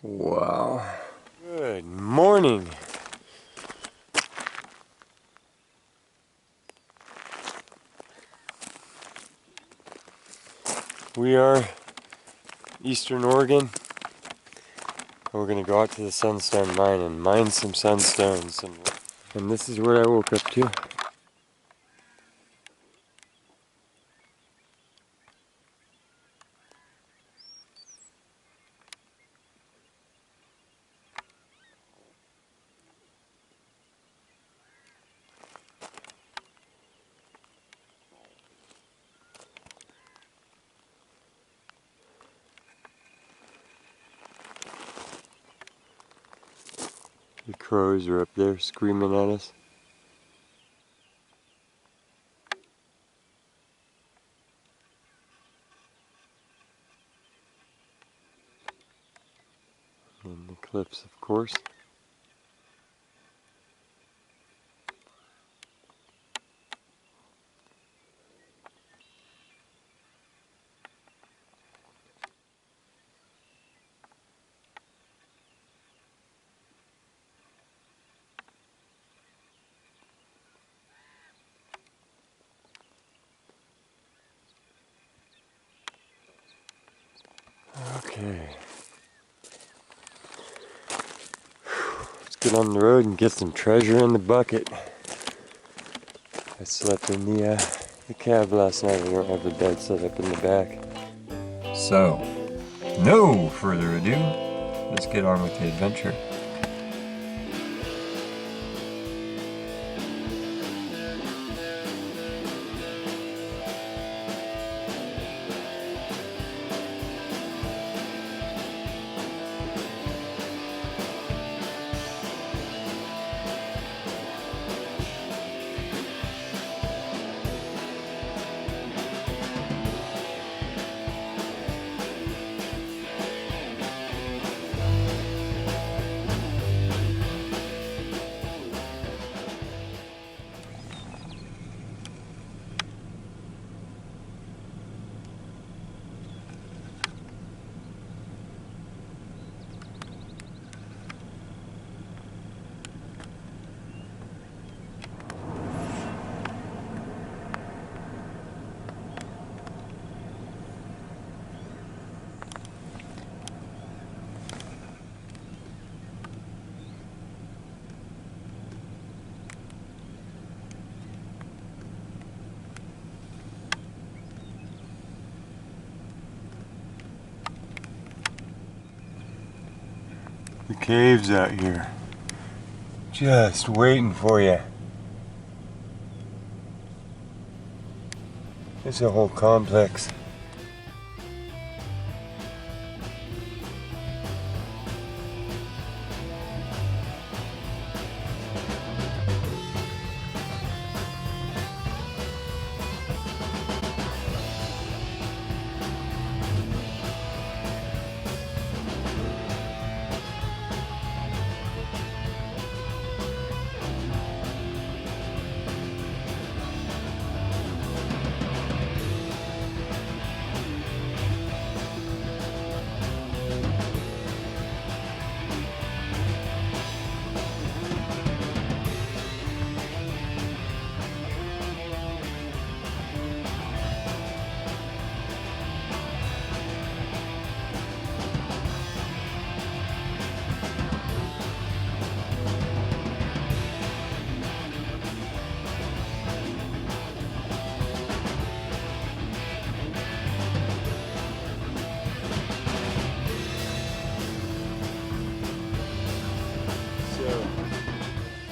Wow. Good morning. We are Eastern Oregon. We're gonna go out to the Sunstone mine and mine some sunstones. And this is what I woke up to. The crows are up there screaming at us. And the cliffs, of course. Okay. Let's get on the road and get some treasure in the bucket. I slept in the cab last night. We don't have the bed set up in the back. So, no further ado, let's get on with the adventure. The cave's out here, just waiting for you. It's a whole complex.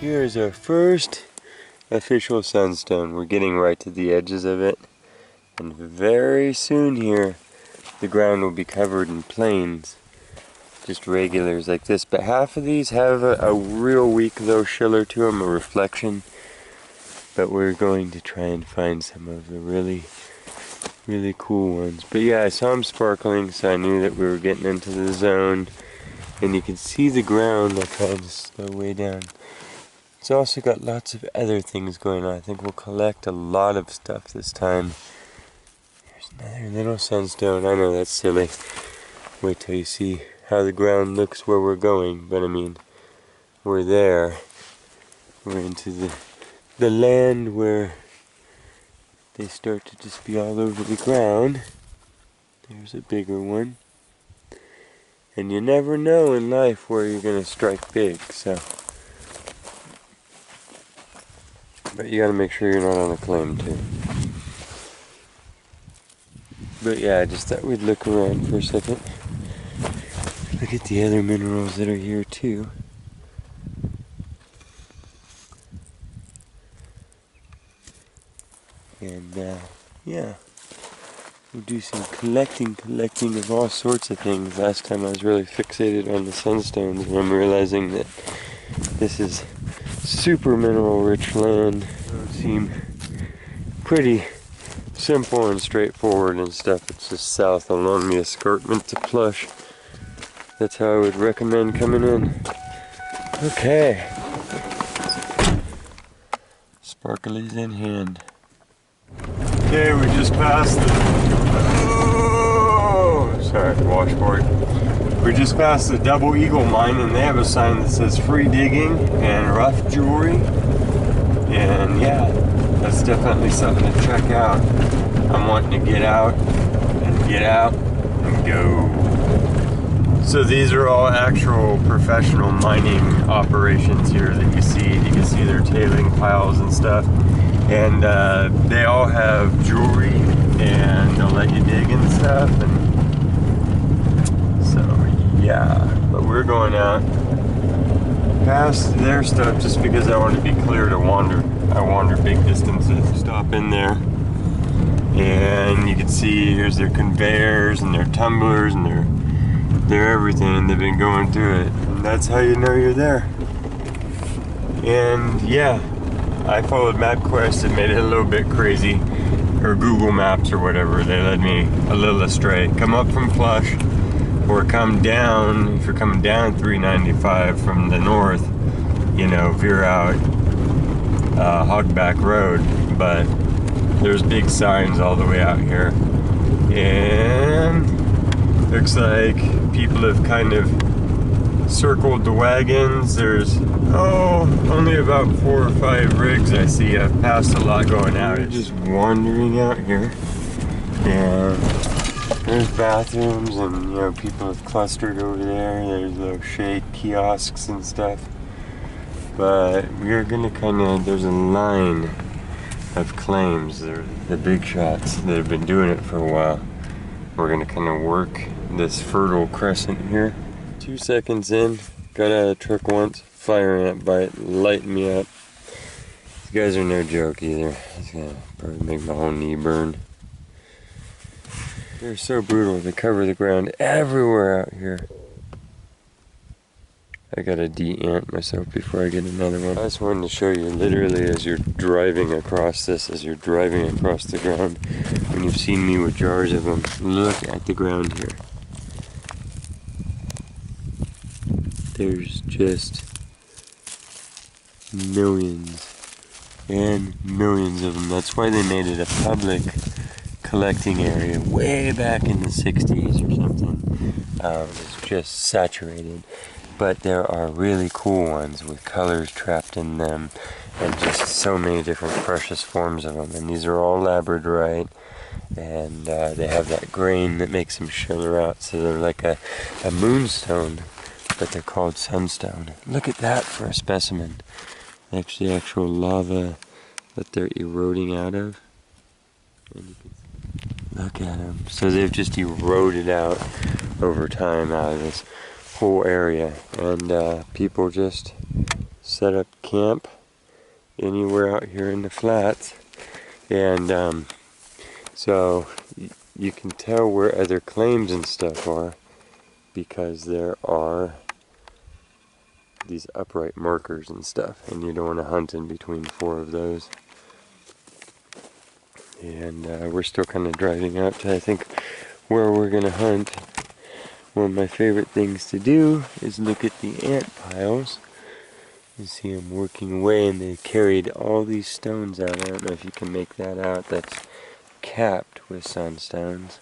Here's our first official sunstone. We're getting right to the edges of it, and very soon here the ground will be covered in plains, just regulars like this. But half of these have a real weak low shiller to them, a reflection. But we're going to try and find some of the really cool ones. But yeah, I saw them sparkling, so I knew that we were getting into the zone. And you can see the ground. I'll try to slow way down. It's also got lots of other things going on. I think we'll collect a lot of stuff this time. Here's another little sunstone. I know that's silly. Wait till you see how the ground looks where we're going, but I mean, we're there. We're into the land where they start to just be all over the ground. There's a bigger one. And you never know in life where you're going to strike big, so. But you got to make sure you're not on a claim too. But yeah, I just thought we'd look around for a second. Look at the other minerals that are here too. And yeah, we'll do some collecting of all sorts of things. Last time I was really fixated on the sunstones, and I'm realizing that this is super mineral rich land. It would seem pretty simple and straightforward and stuff. It's just south along the escarpment to Plush. That's how I would recommend coming in. Okay. Sparklies in hand. Okay, we just passed the... Oh, sorry, washboard. We just passed the Double Eagle mine, and they have a sign that says free digging and rough jewelry. And yeah, that's definitely something to check out. I'm wanting to get out and go. So these are all actual professional mining operations here that you see. You can see their tailing piles and stuff. And they all have jewelry, and they'll let you dig and stuff. And so yeah, but we're going out past their stuff just because I want to be clear to wander. I wander big distances. Stop in there, and you can see here's their conveyors and their tumblers and their everything. They've been going through it, and that's how you know you're there. And yeah, I followed MapQuest. It made it a little bit crazy, or Google Maps or whatever. They led me a little astray. Come up from Plush, or come down. If you're coming down 395 from the north, you know, veer out Hogback Road. But there's big signs all the way out here, and looks like people have kind of circled the wagons. There's only about 4 or 5 rigs I see. I've passed a lot going out. We're just wandering out here, and there's bathrooms, and you know, people have clustered over there. There's little shade kiosks and stuff. But we're gonna there's a line of claims. They're the big shots that have been doing it for a while. We're gonna kind of work this fertile crescent here. 2 seconds in, got out of the truck once, fire ant bite, lighting me up. These guys are no joke either. It's gonna probably make my whole knee burn. They're so brutal, they cover the ground everywhere out here. I gotta de-ant myself before I get another one. I just wanted to show you literally as you're driving across this, as you're driving across the ground, when you've seen me with jars of them, look at the ground here. There's just millions and millions of them. That's why they made it a public collecting area way back in the 60s or something. It's just saturated. But there are really cool ones with colors trapped in them, and just so many different precious forms of them. And these are all labradorite, and they have that grain that makes them shimmer out, so they're like a moonstone, but they're called sunstone. Look at that for a specimen. Actually, actual lava that they're eroding out of. And you can look at them. So they've just eroded out over time out of this whole area, and people just set up camp anywhere out here in the flats, and so you can tell where other claims and stuff are because there are these upright markers and stuff, and you don't want to hunt in between 4 of those. And we're still kind of driving out to, I think, where we're gonna hunt. One of my favorite things to do is look at the ant piles. You see them working away, and they carried all these stones out. I don't know if you can make that out. That's capped with sunstones.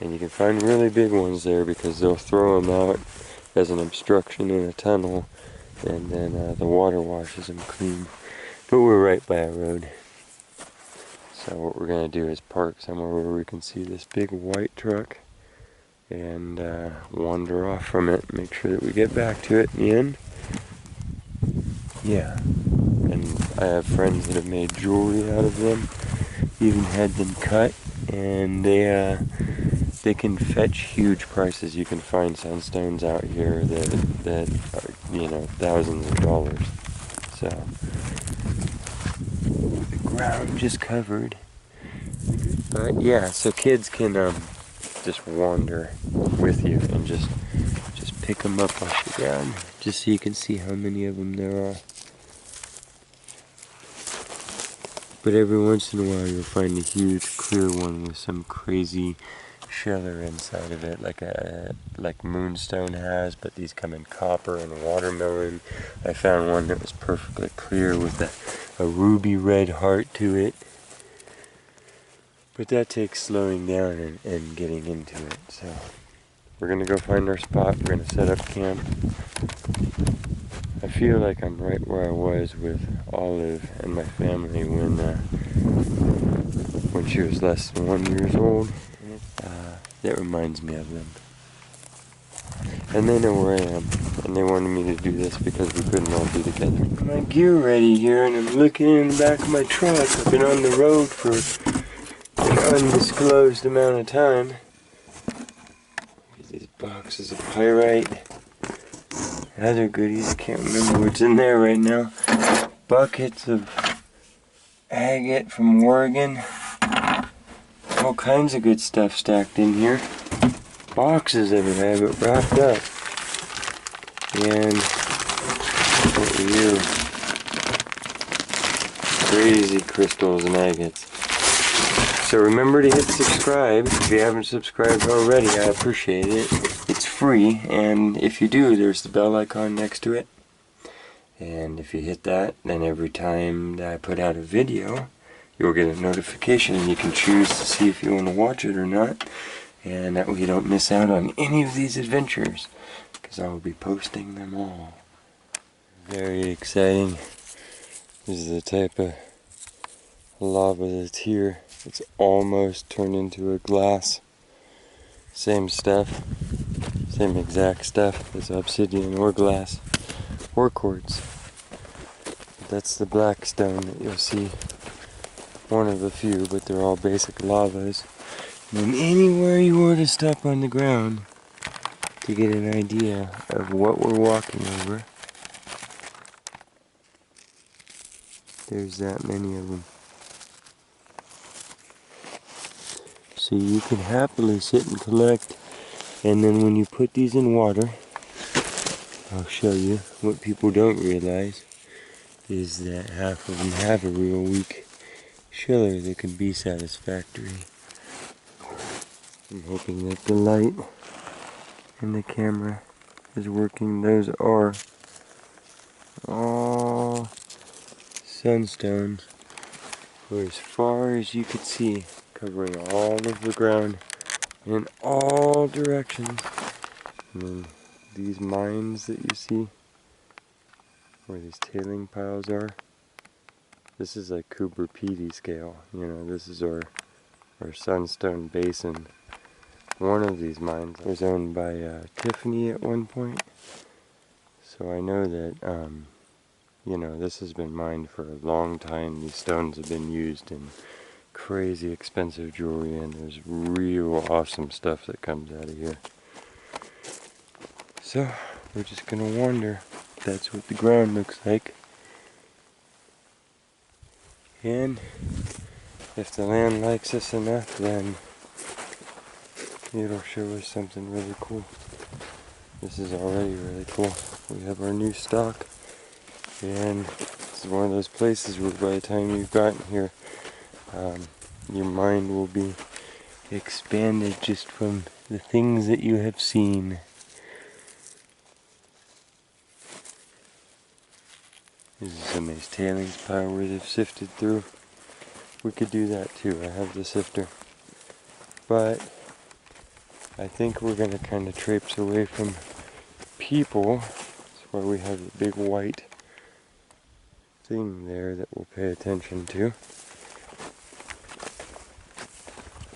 And you can find really big ones there because they'll throw them out as an obstruction in a tunnel, and then the water washes them clean. But we're right by a road. So what we're going to do is park somewhere where we can see this big white truck and wander off from it, make sure that we get back to it in the end. Yeah, and I have friends that have made jewelry out of them, even had them cut, and they can fetch huge prices. You can find sunstones out here that are, you know, thousands of dollars. So the ground just covered. But yeah, so kids can just wander with you and just pick them up off the ground, just so you can see how many of them there are. But every once in a while you'll find a huge clear one with some crazy sheller inside of it, like moonstone has, but these come in copper and watermelon. I found one that was perfectly clear with a ruby red heart to it. But that takes slowing down and getting into it. So we're gonna go find our spot. We're gonna set up camp. I feel like I'm right where I was with Olive and my family when she was less than 1 year old. That reminds me of them. And they know where I am, and they wanted me to do this because we couldn't all be together. My gear ready here, and I'm looking in the back of my truck. I've been on the road for an undisclosed amount of time. These boxes of pyrite, other goodies, I can't remember what's in there right now. Buckets of agate from Oregon. All kinds of good stuff stacked in here. Boxes of it, I have it wrapped up. And what are you? Crazy crystals and agates. So remember to hit subscribe if you haven't subscribed already. I appreciate it. It's free, and if you do, there's the bell icon next to it. And if you hit that, then every time that I put out a video, you'll get a notification, and you can choose to see if you want to watch it or not. And that way you don't miss out on any of these adventures, because I will be posting them all. Very exciting. This is the type of lava that's here. It's almost turned into a glass. Same stuff, same exact stuff as obsidian or glass or quartz. That's the black stone that you'll see. One of a few, but they're all basic lavas. And anywhere you were to step on the ground to get an idea of what we're walking over, there's that many of them. So you can happily sit and collect, and then when you put these in water, I'll show you. What people don't realize is that half of them have a real weak sheller that can be satisfactory. I'm hoping that the light and the camera is working. Those are all sunstones for as far as you could see, covering all of the ground in all directions. And then these mines that you see, where these tailing piles are, this is like Cooper Pedy scale. You know, this is our Sunstone basin. One of these mines was owned by Tiffany at one point, so I know that you know, this has been mined for a long time. These stones have been used in crazy expensive jewelry, and there's real awesome stuff that comes out of here. So we're just gonna wander. That's what the ground looks like. And if the land likes us enough, then it'll show us something really cool. This is already really cool. We have our new stock, and this is one of those places where by the time you've gotten here, your mind will be expanded just from the things that you have seen. This is somebody's tailings pile where they've sifted through. We could do that too. I have the sifter. But I think we're gonna kind of traipse away from people. That's why we have a big white thing there that we'll pay attention to.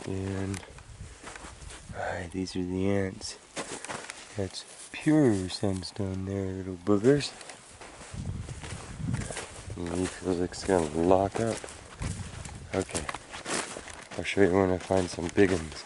And these are the ants. That's pure sunstone there, little boogers. And he feels like it's gonna lock up. Okay, I'll show you when I find some big ones.